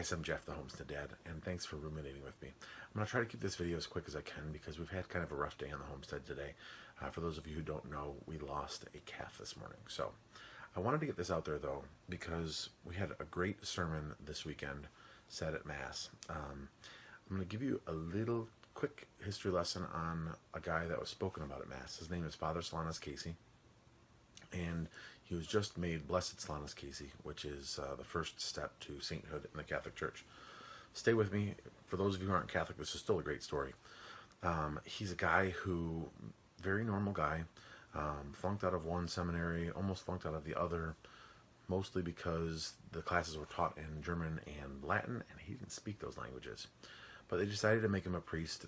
guys, I'm Jeff, the Homestead Dad, and thanks for ruminating with me. I'm going to try to keep this video as quick as I can because we've had kind of a rough day on the homestead today. For those of you who don't know, we lost a calf this morning. So I wanted to get this out there, though, because we had a great sermon this weekend said at Mass. I'm going to give you a little quick history lesson on a guy that was spoken about at Mass. His name is Father Solanus Casey, and he was just made Blessed Solanus Casey, which is the first step to sainthood in the Catholic Church. Stay with me. For those of you who aren't Catholic, this is still a great story. He's a guy who, very normal guy, flunked out of one seminary, almost flunked out of the other, mostly because the classes were taught in German and Latin, and he didn't speak those languages. But they decided to make him a priest.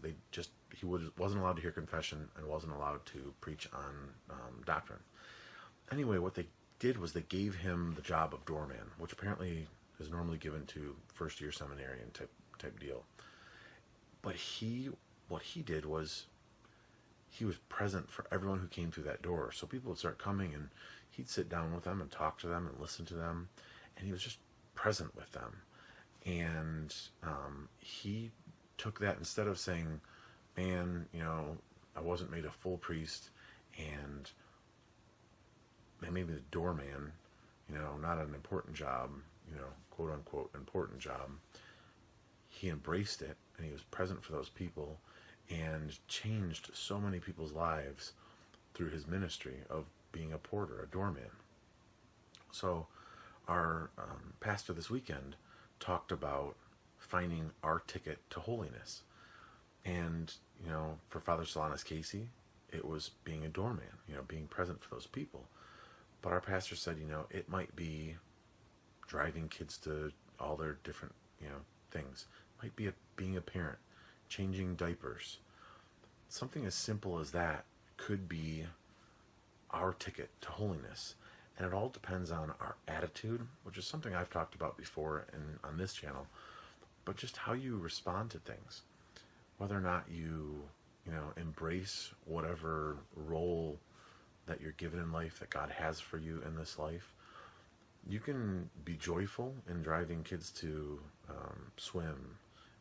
He wasn't allowed to hear confession and wasn't allowed to preach on doctrine. Anyway, what they did was they gave him the job of doorman, which apparently is normally given to first-year seminarian type deal. But what he did was he was present for everyone who came through that door. So people would start coming, and he'd sit down with them and talk to them and listen to them, and he was just present with them. And he took that, instead of saying, man, I wasn't made a full priest, and they made me the doorman, not an important job, quote unquote important job. He embraced it, and he was present for those people and changed so many people's lives through his ministry of being a porter, a doorman. So our pastor this weekend talked about finding our ticket to holiness. And, for Father Solanus Casey, it was being a doorman, being present for those people. But our pastor said, it might be driving kids to all their different, things. It might be being a parent, changing diapers. Something as simple as that could be our ticket to holiness. And it all depends on our attitude, which is something I've talked about before on this channel, but just how you respond to things. Whether or not you, embrace whatever role that you're given in life, that God has for you in this life. You can be joyful in driving kids to swim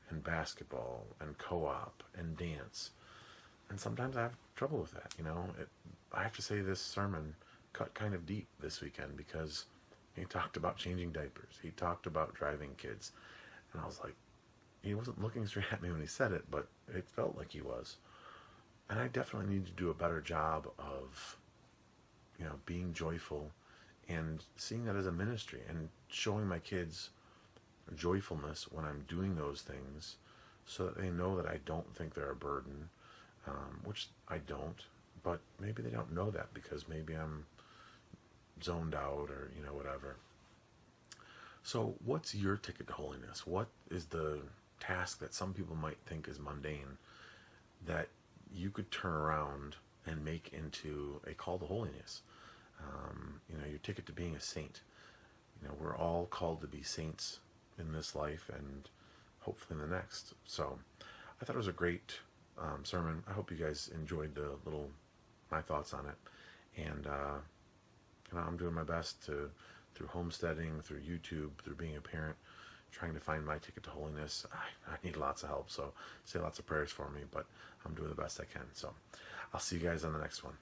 and basketball and co-op and dance. And sometimes I have trouble with that. I have to say, this sermon cut kind of deep this weekend because he talked about changing diapers. He talked about driving kids. And I was like, he wasn't looking straight at me when he said it, but it felt like he was. And I definitely need to do a better job of being joyful and seeing that as a ministry and showing my kids joyfulness when I'm doing those things, so that they know that I don't think they're a burden, which I don't, but maybe they don't know that because maybe I'm zoned out or, whatever. So what's your ticket to holiness? What is the task that some people might think is mundane that you could turn around and make into a call to holiness? Your ticket to being a saint. We're all called to be saints in this life and hopefully in the next. So I thought it was a great sermon. I hope you guys enjoyed my thoughts on it. And I'm doing my best through homesteading, through YouTube, through being a parent, trying to find my ticket to holiness. I need lots of help, so say lots of prayers for me, but I'm doing the best I can. So I'll see you guys on the next one.